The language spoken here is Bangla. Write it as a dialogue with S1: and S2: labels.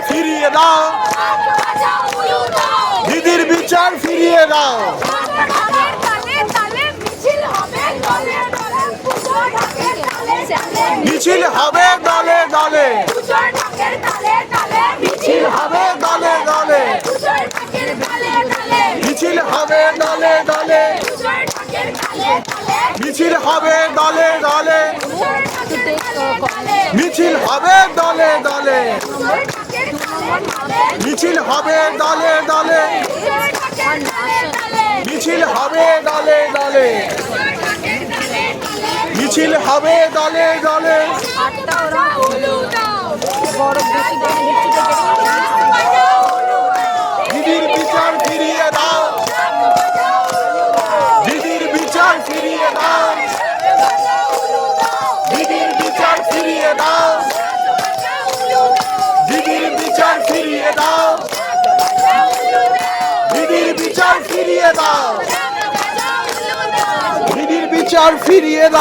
S1: ফিরিয়ে দাও, দিদির বিচার ফিরিয়ে দাও। মিছিল হবে দলে দলে, মিছিল হবে দলে দলে, মিছিল হবে দলে দলে, মিছিল হবে দলে দলে, মিছিল হবে দলে দলে, মিছিল হবে দলে দলে, মিছিল হবে দলে দলে, মিছিল হবে দলে দলে। দিদির বিচার ফিরিয়ে দাও, দিদির বিচার ফিরিয়ে দাও, দিদির বিচার ফিরিয়ে দাও, দিদির বিচার ফিরিয়ে দাও, দিদির বিচার ফিরিয়ে দাও, দিদির বিচার ফিরিয়ে দাও।